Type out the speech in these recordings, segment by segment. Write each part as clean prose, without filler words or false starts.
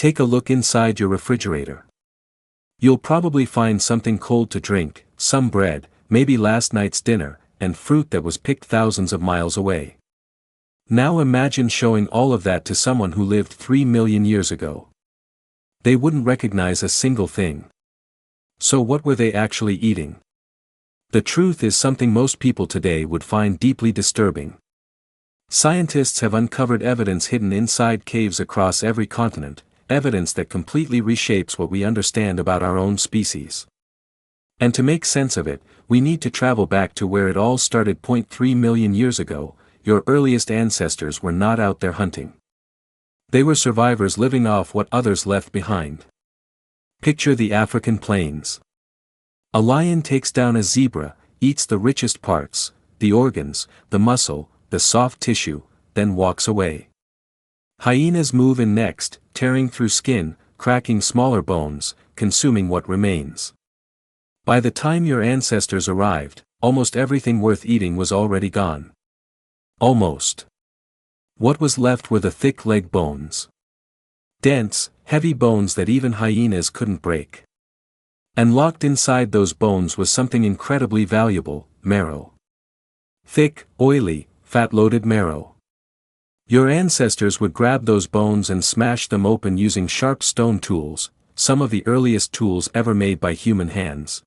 Take a look inside your refrigerator. You'll probably find something cold to drink, some bread, maybe last night's dinner, and fruit that was picked thousands of miles away. Now imagine showing all of that to someone who lived 3 million years ago. They wouldn't recognize a single thing. So what were they actually eating? The truth is something most people today would find deeply disturbing. Scientists have uncovered evidence hidden inside caves across every continent, evidence that completely reshapes what we understand about our own species. And to make sense of it, we need to travel back to where it all started. 3 million years ago, your earliest ancestors were not out there hunting. They were survivors living off what others left behind. Picture the African plains. A lion takes down a zebra, eats the richest parts, the organs, the muscle, the soft tissue, then walks away. Hyenas move in next, tearing through skin, cracking smaller bones, consuming what remains. By the time your ancestors arrived, almost everything worth eating was already gone. Almost. What was left were the thick leg bones. Dense, heavy bones that even hyenas couldn't break. And locked inside those bones was something incredibly valuable, marrow. Thick, oily, fat-loaded marrow. Your ancestors would grab those bones and smash them open using sharp stone tools, some of the earliest tools ever made by human hands.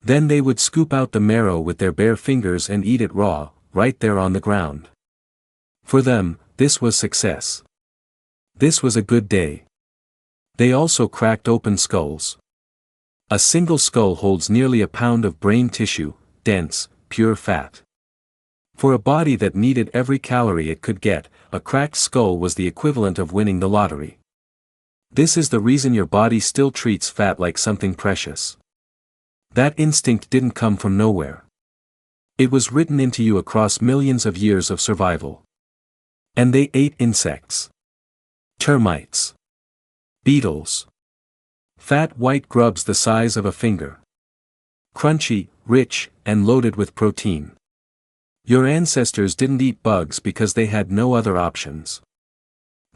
Then they would scoop out the marrow with their bare fingers and eat it raw, right there on the ground. For them, this was success. This was a good day. They also cracked open skulls. A single skull holds nearly a pound of brain tissue, dense, pure fat. For a body that needed every calorie it could get, a cracked skull was the equivalent of winning the lottery. This is the reason your body still treats fat like something precious. That instinct didn't come from nowhere. It was written into you across millions of years of survival. And they ate insects. Termites. Beetles. Fat white grubs the size of a finger. Crunchy, rich, and loaded with protein. Your ancestors didn't eat bugs because they had no other options.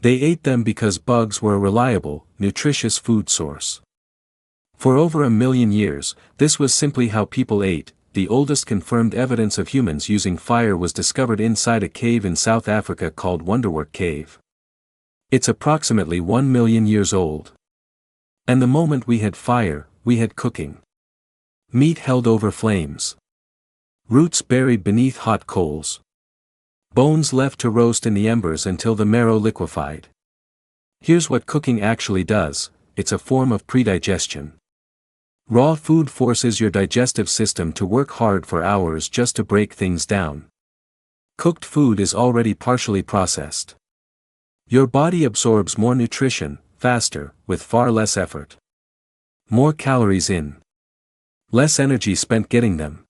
They ate them because bugs were a reliable, nutritious food source. For over 1 million years, this was simply how people ate. The oldest confirmed evidence of humans using fire was discovered inside a cave in South Africa called Wonderwork Cave. It's approximately 1 million years old. And the moment we had fire, we had cooking. Meat held over flames. Roots buried beneath hot coals. Bones left to roast in the embers until the marrow liquefied. Here's what cooking actually does: it's a form of predigestion. Raw food forces your digestive system to work hard for hours just to break things down. Cooked food is already partially processed. Your body absorbs more nutrition, faster, with far less effort. More calories in. Less energy spent getting them.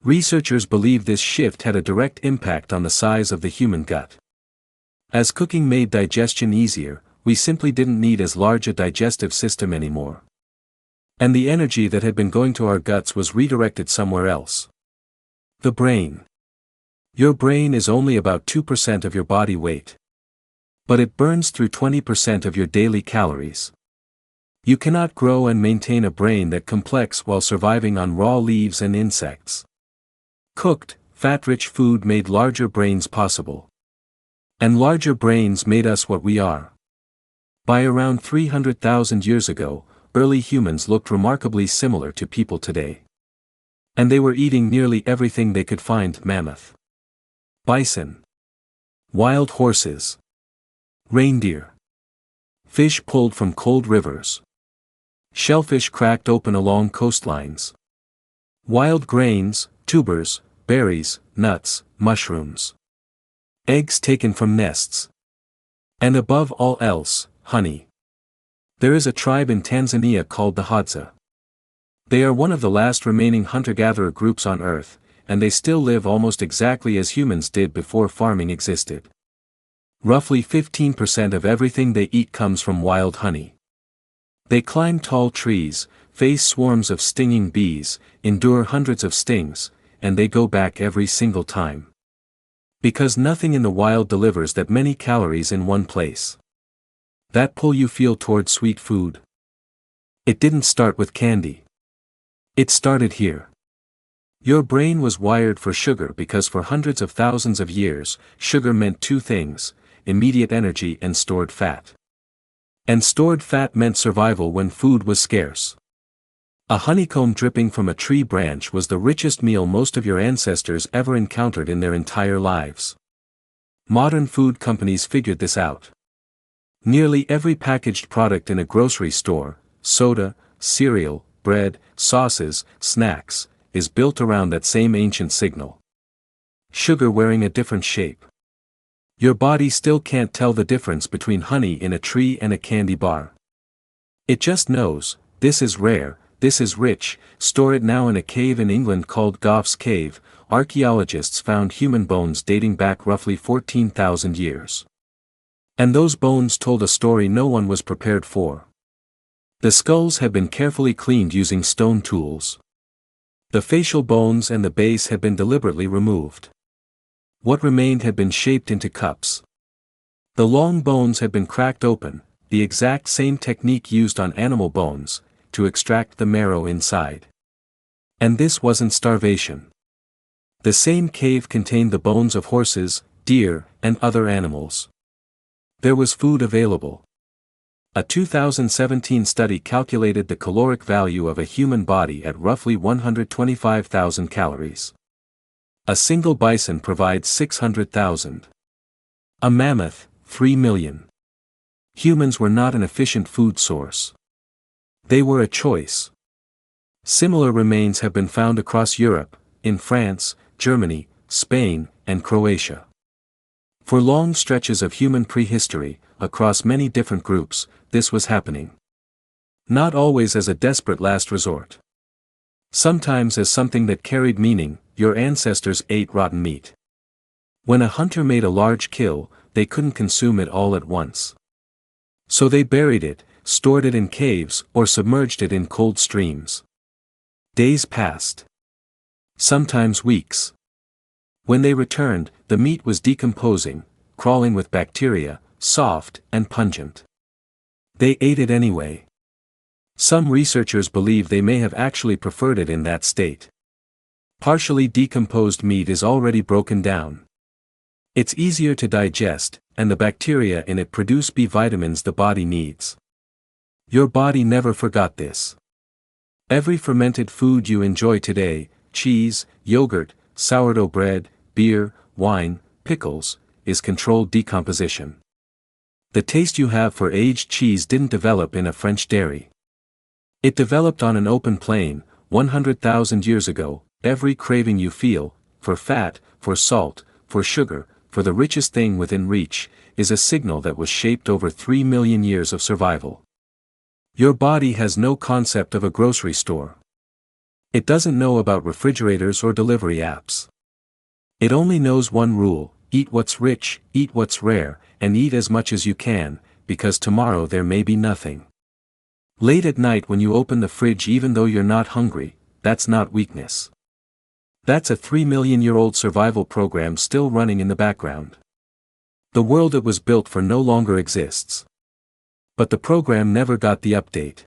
Researchers believe this shift had a direct impact on the size of the human gut. As cooking made digestion easier, we simply didn't need as large a digestive system anymore. And the energy that had been going to our guts was redirected somewhere else. The brain. Your brain is only about 2% of your body weight. But it burns through 20% of your daily calories. You cannot grow and maintain a brain that complex while surviving on raw leaves and insects. Cooked, fat-rich food made larger brains possible. And larger brains made us what we are. By around 300,000 years ago, early humans looked remarkably similar to people today. And they were eating nearly everything they could find: mammoth, bison, wild horses, reindeer, fish pulled from cold rivers, shellfish cracked open along coastlines, wild grains, tubers, berries, nuts, mushrooms, eggs taken from nests. And above all else, honey. There is a tribe in Tanzania called the Hadza. They are one of the last remaining hunter-gatherer groups on Earth, and they still live almost exactly as humans did before farming existed. Roughly 15% of everything they eat comes from wild honey. They climb tall trees, face swarms of stinging bees, endure hundreds of stings, and they go back every single time. Because nothing in the wild delivers that many calories in one place. That pull you feel toward sweet food. It didn't start with candy. It started here. Your brain was wired for sugar because for hundreds of thousands of years, sugar meant two things: immediate energy and stored fat. And stored fat meant survival when food was scarce. A honeycomb dripping from a tree branch was the richest meal most of your ancestors ever encountered in their entire lives. Modern food companies figured this out. Nearly every packaged product in a grocery store, soda, cereal, bread, sauces, snacks, is built around that same ancient signal. Sugar wearing a different shape. Your body still can't tell the difference between honey in a tree and a candy bar. It just knows, this is rare, this is rich. Store it now in a cave in England called Gough's Cave. Archaeologists found human bones dating back roughly 14,000 years. And those bones told a story no one was prepared for. The skulls had been carefully cleaned using stone tools. The facial bones and the base had been deliberately removed. What remained had been shaped into cups. The long bones had been cracked open, the exact same technique used on animal bones, to extract the marrow inside. And this wasn't starvation. The same cave contained the bones of horses, deer, and other animals. There was food available. A 2017 study calculated the caloric value of a human body at roughly 125,000 calories. A single bison provides 600,000. A mammoth, 3 million. Humans were not an efficient food source. They were a choice. Similar remains have been found across Europe, in France, Germany, Spain, and Croatia. For long stretches of human prehistory, across many different groups, this was happening. Not always as a desperate last resort. Sometimes as something that carried meaning. Your ancestors ate rotten meat. When a hunter made a large kill, they couldn't consume it all at once. So they buried it, stored it in caves, or submerged it in cold streams. Days passed. Sometimes weeks. When they returned, the meat was decomposing, crawling with bacteria, soft and pungent. They ate it anyway. Some researchers believe they may have actually preferred it in that state. Partially decomposed meat is already broken down. It's easier to digest, and the bacteria in it produce B vitamins the body needs. Your body never forgot this. Every fermented food you enjoy today, cheese, yogurt, sourdough bread, beer, wine, pickles, is controlled decomposition. The taste you have for aged cheese didn't develop in a French dairy. It developed on an open plain, 100,000 years ago. Every craving you feel, for fat, for salt, for sugar, for the richest thing within reach, is a signal that was shaped over 3 million years of survival. Your body has no concept of a grocery store. It doesn't know about refrigerators or delivery apps. It only knows one rule: eat what's rich, eat what's rare, and eat as much as you can, because tomorrow there may be nothing. Late at night when you open the fridge even though you're not hungry, that's not weakness. That's a 3 million-year-old survival program still running in the background. The world it was built for no longer exists. But the program never got the update.